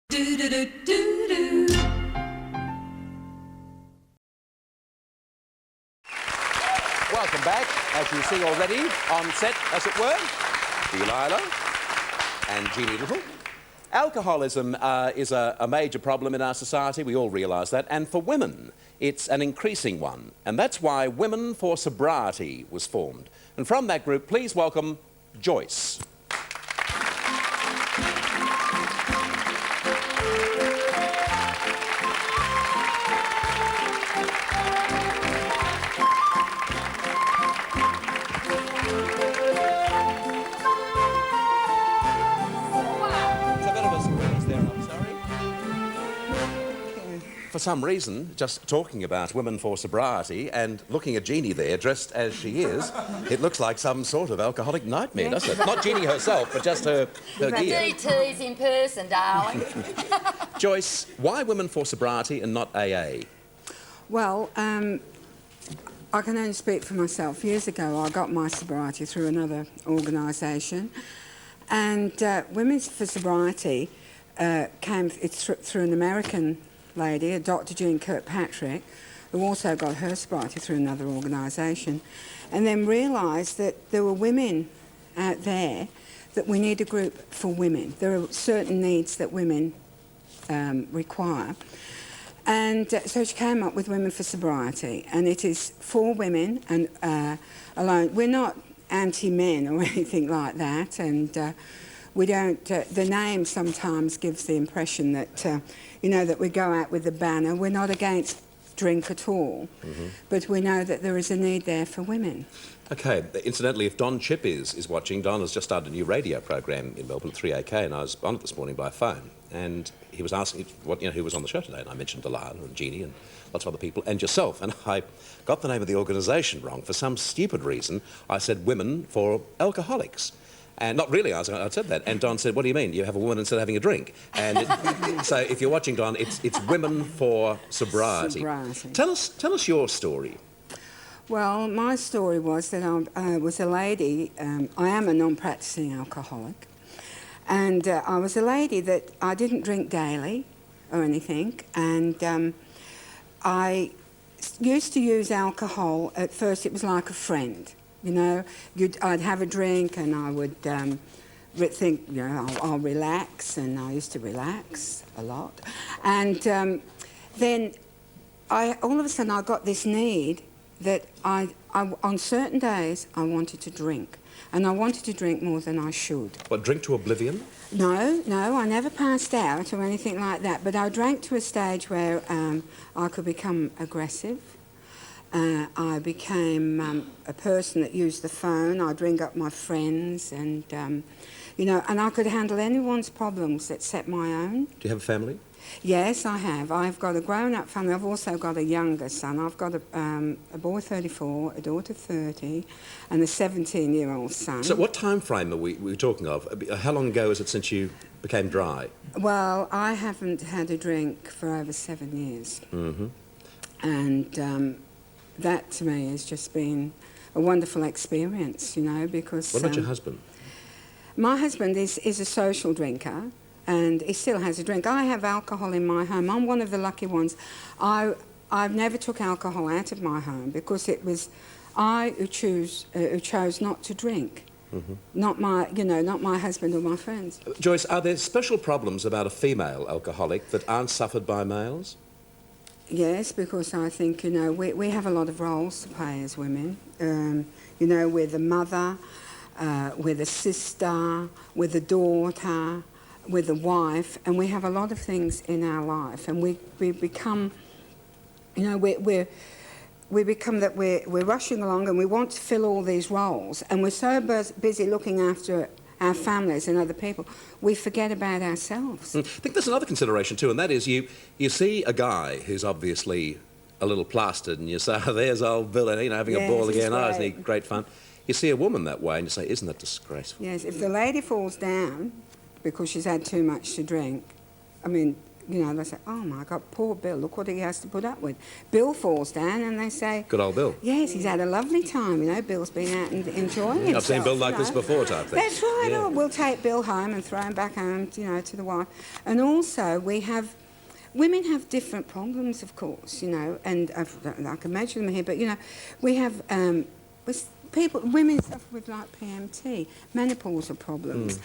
Do do do do do. Welcome back, as you see already, on set, as it were, Delilah and Jeanne Little. Alcoholism is a major problem in our society, we all realise that, and for women, it's an increasing one. And that's why Women for Sobriety was formed. And from that group, please welcome Joyce. For some reason, just talking about Women for Sobriety and looking at Jeanne there, dressed as she is, it looks like some sort of alcoholic nightmare, doesn't it? Not Jeanne herself, but just her gear. DT's in person, darling. Joyce, why Women for Sobriety and not AA? Well, I can only speak for myself. Years ago, I got my sobriety through another organisation, and Women for Sobriety came through an American lady, a Dr. Jean Kirkpatrick, who also got her sobriety through another organisation, and then realised that there were women out there that we need a group for women. There are certain needs that women require. And so she came up with Women for Sobriety, and it is for women and alone. We're not anti-men or anything like that, and we don't, the name sometimes gives the impression that, you know, that we go out with the banner. We're not against drink at all, but we know that there is a need there for women. OK, incidentally, if Don Chipp is watching, Don has just started a new radio program in Melbourne, 3AK, and I was on it this morning by phone, and he was asking who was on the show today, and I mentioned Delilah and Jeanne and lots of other people, and yourself, and I got the name of the organisation wrong. For some stupid reason, I said Women for Alcoholics. And not really, I said that. And Don said, what do you mean? You have a woman instead of having a drink. And so if you're watching, Don, it's Women for Sobriety. Tell us your story. Well, my story was that I was a lady, I am a non-practising alcoholic, and I was a lady that I didn't drink daily or anything, and I used to use alcohol. At first it was like a friend. You know, I'd have a drink and I would think, you know, I'll relax, and I used to relax a lot. And then all of a sudden I got this need that on certain days I wanted to drink, and I wanted to drink more than I should. What, drink to oblivion? No, I never passed out or anything like that, but I drank to a stage where I could become aggressive. I became a person that used the phone. I'd ring up my friends, and you know, and I could handle anyone's problems except my own. Do you have a family? Yes, I have. I've got a grown-up family. I've also got a younger son. I've got a boy 34, a daughter 30, and a 17-year-old son. So what time frame are we talking of? How long ago is it since you became dry? Well, I haven't had a drink for over 7 years. And that to me has just been a wonderful experience, you know, because... What about your husband? My husband is a social drinker, and he still has a drink. I have alcohol in my home. I'm one of the lucky ones. I've never took alcohol out of my home because it was I who chose not to drink. Not my husband or my friends. Joyce, are there special problems about a female alcoholic that aren't suffered by males? Yes, because I think, you know, we have a lot of roles to play as women. You know, we're the mother, we're the sister, we're the daughter, we're the wife, and we have a lot of things in our life, and we become, you know, we become that we're rushing along and we want to fill all these roles, and we're so busy looking after our families and other people, we forget about ourselves. I think there's another consideration too, and that is you see a guy who's obviously a little plastered, and you say, oh, there's old Bill, you know, having a ball again, oh, isn't he great fun? You see a woman that way and you say, isn't that disgraceful? Yes, if the lady falls down because she's had too much to drink, I mean, you know, they say, oh my God, poor Bill, look what he has to put up with. Bill falls down and they say... Good old Bill. Yes, he's had a lovely time, you know, Bill's been out and enjoying himself. I've seen Bill like you this know. before, type thing. That's right, Yeah. oh, we'll take Bill home and throw him back home, you know, to the wife. And also, women have different problems, of course, you know, and I can mention them here, but, you know, we have... women suffer with like PMT, menopausal problems.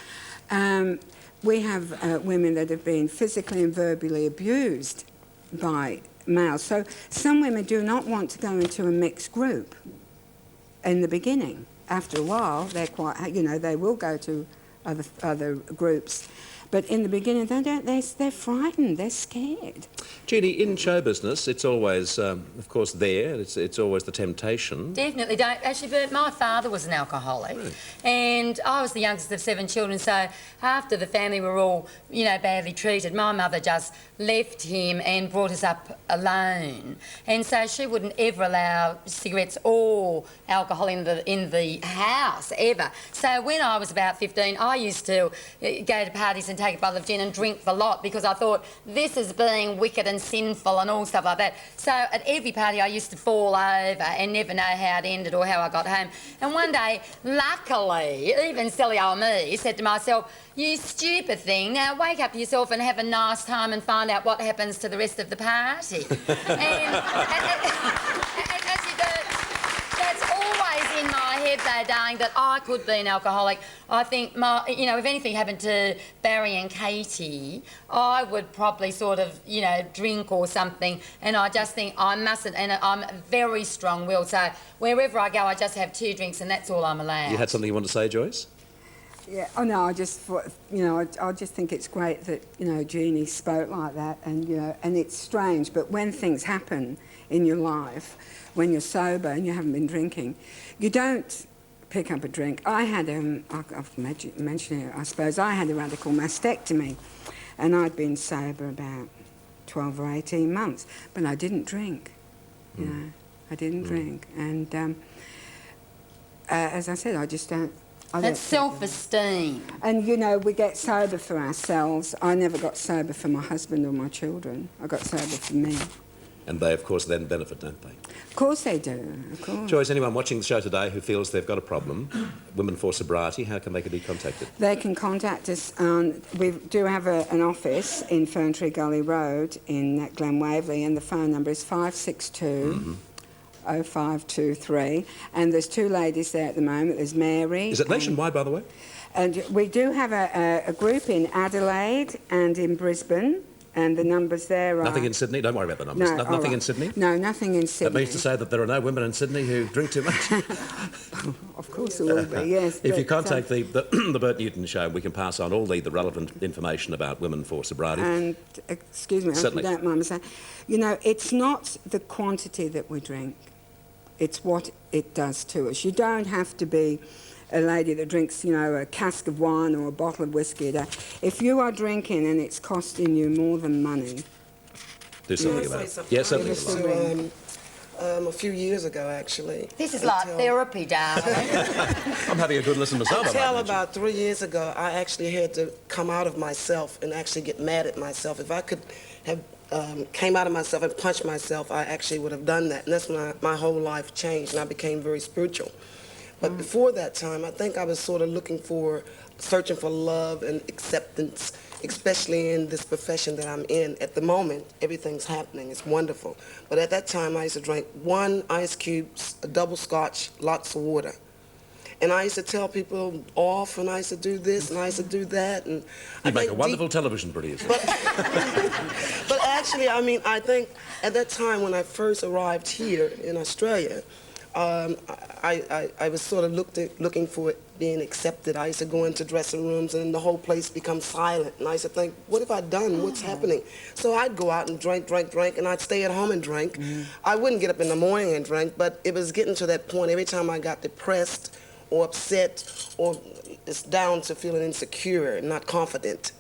We have women that have been physically and verbally abused by males. So some women do not want to go into a mixed group in the beginning. After a while, they're quite, you know, they will go to other groups. But in the beginning, they don't. They're frightened. They're scared. Jeannie, in show business, it's always, of course, there. It's always the temptation. Definitely don't. Actually, Bert, my father was an alcoholic, and I was the youngest of 7 children. So after the family were all, you know, badly treated, my mother just left him and brought us up alone. And so she wouldn't ever allow cigarettes or alcohol in the house ever. So when I was about 15, I used to go to parties and take a bottle of gin and drink the lot because I thought this is being wicked and sinful and all stuff like that. So at every party I used to fall over and never know how it ended or how I got home. And one day, luckily, even silly old me said to myself, you stupid thing, now wake up yourself and have a nice time and find out what happens to the rest of the party. and actually, that's always in my head though, darling, that I could be an alcoholic. I think, you know, if anything happened to Barry and Katie, I would probably sort of, you know, drink or something, and I just think I mustn't, and I'm very strong-willed, so wherever I go I just have 2 drinks and that's all I'm allowed. You had something you want to say, Joyce? Yeah. Oh no, I just thought, you know, I just think it's great that, you know, Jeannie spoke like that, and you know, and it's strange, but when things happen in your life, when you're sober and you haven't been drinking, you don't pick up a drink. I had I've mentioned it, I suppose. I had a radical mastectomy, and I'd been sober about 12 or 18 months, but I didn't drink. You know, I didn't drink, and as I said, I just don't. That's self-esteem. And, you know, we get sober for ourselves. I never got sober for my husband or my children. I got sober for me. And they, of course, then benefit, don't they? Of course they do, of course. Joyce, anyone watching the show today who feels they've got a problem, Women for Sobriety, how can they be contacted? They can contact us on... We do have an office in Ferntree Gully Road in Glen Waverley, and the phone number is 562... 0523, and there's 2 ladies there at the moment. There's Mary. Is it nationwide, by the way? And we do have a group in Adelaide and in Brisbane, and the numbers there are... Nothing in Sydney? Don't worry about the numbers. No, Nothing right. in Sydney? No, nothing in Sydney. That means to say that there are no women in Sydney who drink too much? Of course there will be, yes. If you contact the Bert Newton Show, we can pass on all the relevant information about Women for Sobriety. And, excuse me, Certainly. if you don't mind me saying, you know, it's not the quantity that we drink, it's what it does to us. You don't have to be a lady that drinks, you know, a cask of wine or a bottle of whiskey a day. If you are drinking and it's costing you more than money... Do something about it. Yes, certainly. A few years ago, actually. This is like therapy, darling. I'm having a good listen myself. Until about 3 years ago, I actually had to come out of myself and actually get mad at myself. If I could have came out of myself and punched myself, I actually would have done that. And that's when my whole life changed, and I became very spiritual. But before that time, I think I was sort of searching for love and acceptance, especially in this profession that I'm in. At the moment, everything's happening. It's wonderful. But at that time, I used to drink 1 ice cube, a double scotch, lots of water. And I used to tell people off, and I used to do this, and I used to do that. And You make a wonderful television producer. But actually, I mean, I think at that time when I first arrived here in Australia, I was sort of looking for it being accepted. I used to go into dressing rooms and the whole place becomes silent. And I used to think, what have I done? What's happening? So I'd go out and drink, and I'd stay at home and drink. I wouldn't get up in the morning and drink, but it was getting to that point. Every time I got depressed or upset or it's down to feeling insecure and not confident.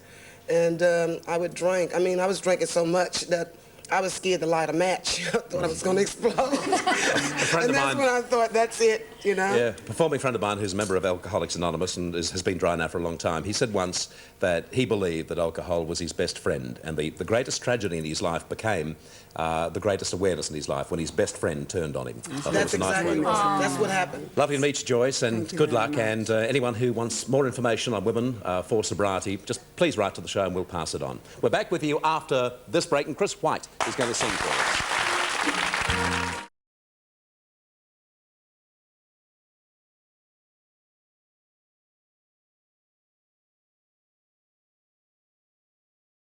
And I would drink. I mean, I was drinking so much that I was scared to light a match. I thought I was going to explode. friend And of that's mine- when I thought, that's it, you know? Yeah, a performing friend of mine who's a member of Alcoholics Anonymous and has been dry now for a long time, he said once that he believed that alcohol was his best friend, and the greatest tragedy in his life became the greatest awareness in his life when his best friend turned on him. I thought it That's was a nice way exactly to put it. right. That's what happened. Lovely to meet you, Joyce, and Thank you good very luck. much. And anyone who wants more information on women for sobriety, just please write to the show and we'll pass it on. We're back with you after this break, and Chris White is going to sing for us.